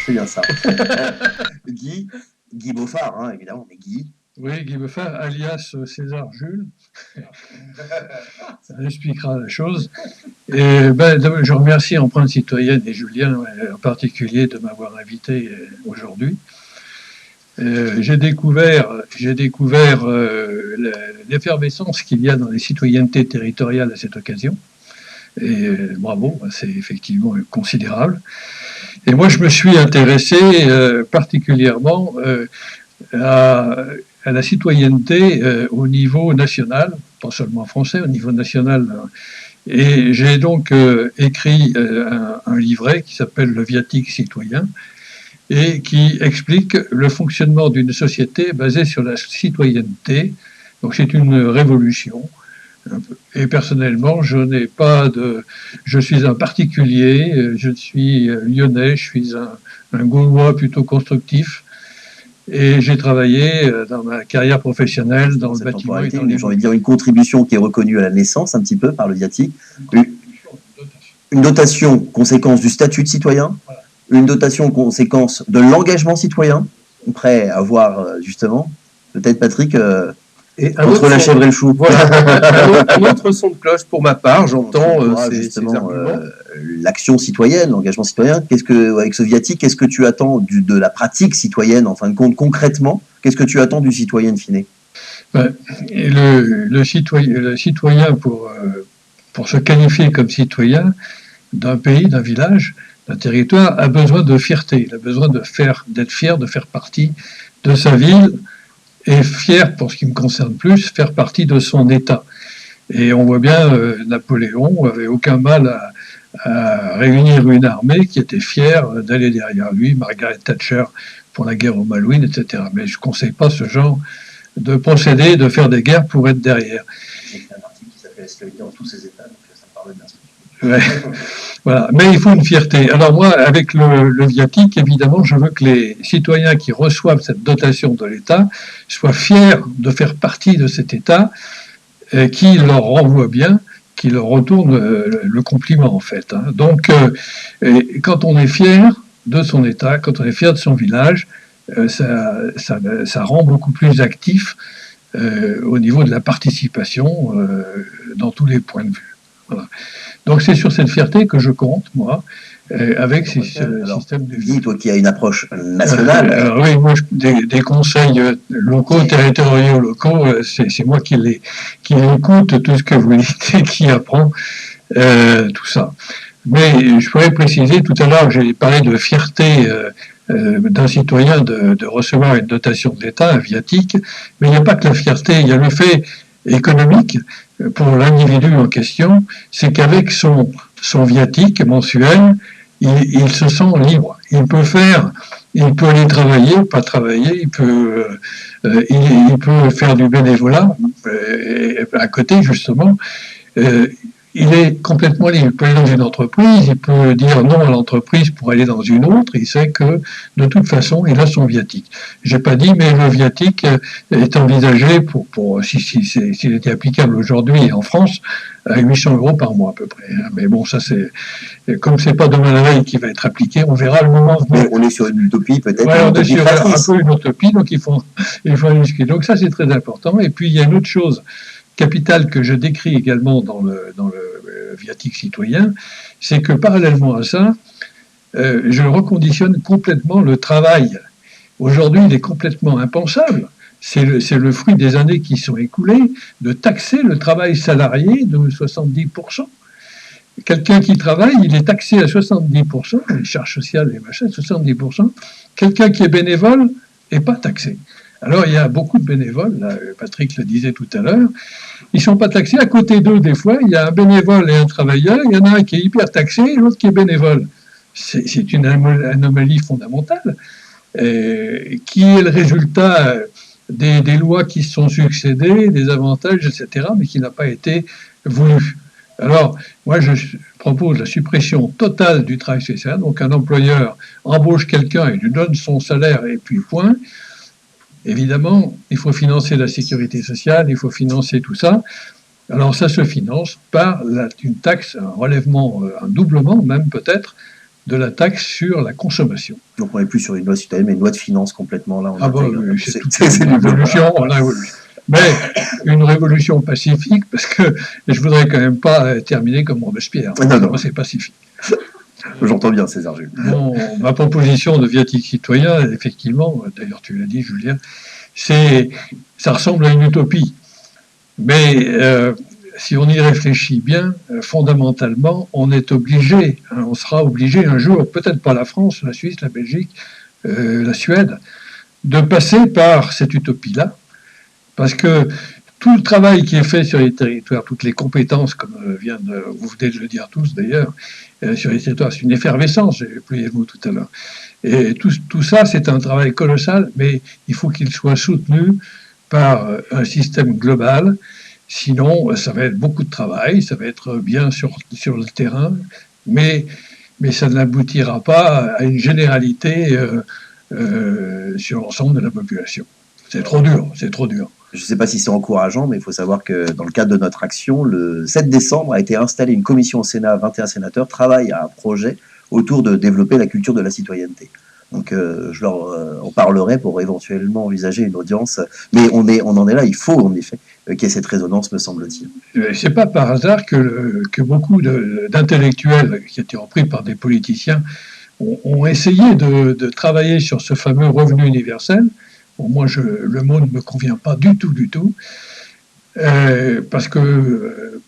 c'est bien ça. Guy, Guy Beaufard, hein, évidemment, mais Guy. Oui, Guy Beaufort, alias César Jules, ça expliquera la chose. Et je remercie Empreinte Citoyenne et Julien en particulier de m'avoir invité aujourd'hui. J'ai découvert l'effervescence qu'il y a dans les citoyennetés territoriales à cette occasion. Et bravo, c'est effectivement considérable. Et moi, je me suis intéressé particulièrement à la citoyenneté au niveau national, pas seulement français, au niveau national. Et j'ai donc écrit un livret qui s'appelle Le Viatique citoyen et qui explique le fonctionnement d'une société basée sur la citoyenneté. Donc c'est une révolution. Et personnellement, je suis un particulier, je suis lyonnais, je suis un Gaulois plutôt constructif. Et j'ai travaillé dans ma carrière professionnelle dans le bâtiment et dans les... J'ai envie de dire une contribution qui est reconnue à la naissance un petit peu par le viatique. Une dotation conséquence du statut de citoyen, voilà. Une dotation conséquence de l'engagement citoyen, prêt à voir justement, peut-être Patrick, entre la chèvre et le chou. Voilà, un autre son de cloche pour ma part, j'entends justement l'action citoyenne, l'engagement citoyen. Avec ce viatique, qu'est-ce que tu attends de la pratique citoyenne, en fin de compte, concrètement? Qu'est-ce que tu attends du citoyen in fine? Le citoyen pour se qualifier comme citoyen d'un pays, d'un village, d'un territoire, a besoin de fierté. Il a besoin d'être fier, de faire partie de sa ville, et fier, pour ce qui me concerne plus, faire partie de son État. Et on voit bien, Napoléon n'avait aucun mal à réunir une armée qui était fière d'aller derrière lui, Margaret Thatcher pour la guerre aux Malouines, etc. Mais je ne conseille pas ce genre de procédé, de faire des guerres pour être derrière. J'ai écrit un article qui s'appelle Esclavité dans tous ses États, donc ça me parle bien. Ouais. Voilà. Mais il faut une fierté. Alors moi, avec le viatique, évidemment, je veux que les citoyens qui reçoivent cette dotation de l'État soient fiers de faire partie de cet État qui leur renvoie bien, qui leur retourne le compliment, en fait. Hein. Donc, quand on est fier de son État, quand on est fier de son village, ça rend beaucoup plus actif au niveau de la participation dans tous les points de vue. Voilà. Donc c'est sur cette fierté que je compte, moi, avec ce système de vie. Toi qui as une approche nationale. Oui, moi, des conseils locaux, territoriaux locaux, c'est moi qui écoute tout ce que vous dites et qui apprend tout ça. Mais je pourrais préciser, tout à l'heure, j'ai parlé de fierté d'un citoyen de recevoir une dotation de l'État, un viatique, mais il n'y a pas que la fierté, il y a le fait économique pour l'individu en question, c'est qu'avec son viatique mensuel, il se sent libre. Il peut aller travailler, pas travailler, il peut faire du bénévolat à côté justement. Il est complètement libre. Il peut aller dans une entreprise, il peut dire non à l'entreprise pour aller dans une autre. Il sait que de toute façon, il a son viatique. J'ai pas dit, mais le viatique est envisagé s'il était applicable aujourd'hui en France, à 800 € par mois à peu près. Mais bon, ça c'est comme c'est pas demain la veille qui va être appliqué, on verra le moment. Mais on est sur une utopie peut-être. Ouais, on est sur un peu une utopie, donc il faut discuter. Donc ça c'est très important. Et puis il y a une autre chose capitale que je décris également dans le viatique citoyen, c'est que parallèlement à ça, je reconditionne complètement le travail. Aujourd'hui, il est complètement impensable, c'est le fruit des années qui sont écoulées, de taxer le travail salarié de 70%. Quelqu'un qui travaille, il est taxé à 70%, les charges sociales, les machins, 70%. Quelqu'un qui est bénévole n'est pas taxé. Alors, il y a beaucoup de bénévoles, là, Patrick le disait tout à l'heure, ils ne sont pas taxés. À côté d'eux, des fois, il y a un bénévole et un travailleur, il y en a un qui est hyper taxé et l'autre qui est bénévole. C'est une anomalie fondamentale qui est le résultat des lois qui se sont succédées, des avantages, etc., mais qui n'a pas été voulu. Alors, moi, je propose la suppression totale du travail social. Donc, un employeur embauche quelqu'un et lui donne son salaire et puis point. Évidemment, il faut financer la sécurité sociale, il faut financer tout ça. Alors ça se finance par une taxe, un relèvement, un doublement même peut-être, de la taxe sur la consommation. Donc on n'est plus sur une loi citoyenne, mais une loi de finances complètement. Là, c'est une révolution. Mais une révolution pacifique, parce que je voudrais quand même pas terminer comme Robespierre. Non. C'est pacifique. J'entends bien, César Jules. Bon, ma proposition de viatique citoyen, effectivement, d'ailleurs tu l'as dit, Julien, ça ressemble à une utopie. Mais si on y réfléchit bien, fondamentalement, on est obligé, on sera obligé un jour, peut-être pas la France, la Suisse, la Belgique, la Suède, de passer par cette utopie-là, parce que tout le travail qui est fait sur les territoires, toutes les compétences, comme vous venez de le dire tous d'ailleurs, sur les territoires, c'est une effervescence, j'ai employé le mot tout à l'heure. Et tout ça, c'est un travail colossal, mais il faut qu'il soit soutenu par un système global. Sinon, ça va être beaucoup de travail, ça va être bien sur le terrain, mais ça n'aboutira pas à une généralité sur l'ensemble de la population. C'est trop dur. Je ne sais pas si c'est encourageant, mais il faut savoir que dans le cadre de notre action, le 7 décembre a été installée une commission au Sénat, 21 sénateurs, travaillent à un projet autour de développer la culture de la citoyenneté. Donc je leur en parlerai pour éventuellement envisager une audience. Mais on en est là, il faut en effet qu'il y ait cette résonance, me semble-t-il. C'est pas par hasard que beaucoup d'intellectuels qui étaient repris par des politiciens ont essayé de travailler sur ce fameux revenu universel. Bon, moi, le mot ne me convient pas du tout, parce que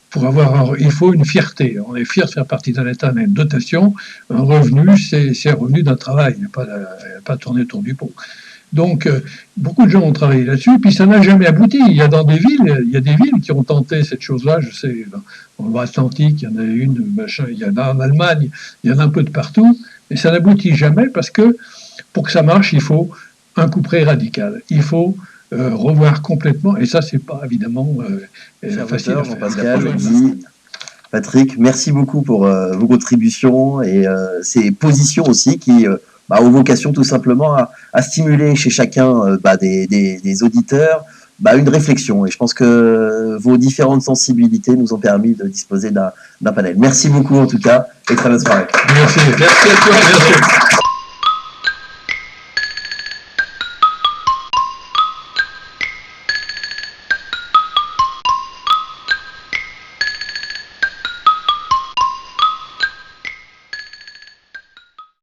il faut une fierté. On est fier de faire partie d'un État, mais une dotation, un revenu, c'est un revenu d'un travail, il n'y a pas tourner autour du pot. Donc, beaucoup de gens ont travaillé là-dessus, puis ça n'a jamais abouti. Il y a des villes qui ont tenté cette chose-là. Je sais, dans le Atlantique, il y en a une, il y en a en Allemagne, il y en a un peu de partout, mais ça n'aboutit jamais parce que pour que ça marche, il faut un couperet radical. Il faut revoir complètement, et ça, c'est pas évidemment facile à faire. Jean-Pascal, Patrick, merci beaucoup pour vos contributions et ces positions aussi qui ont vocation tout simplement à stimuler chez chacun des auditeurs une réflexion. Et je pense que vos différentes sensibilités nous ont permis de disposer d'un panel. Merci beaucoup en tout cas et très bonne soirée. Merci à toi. Merci.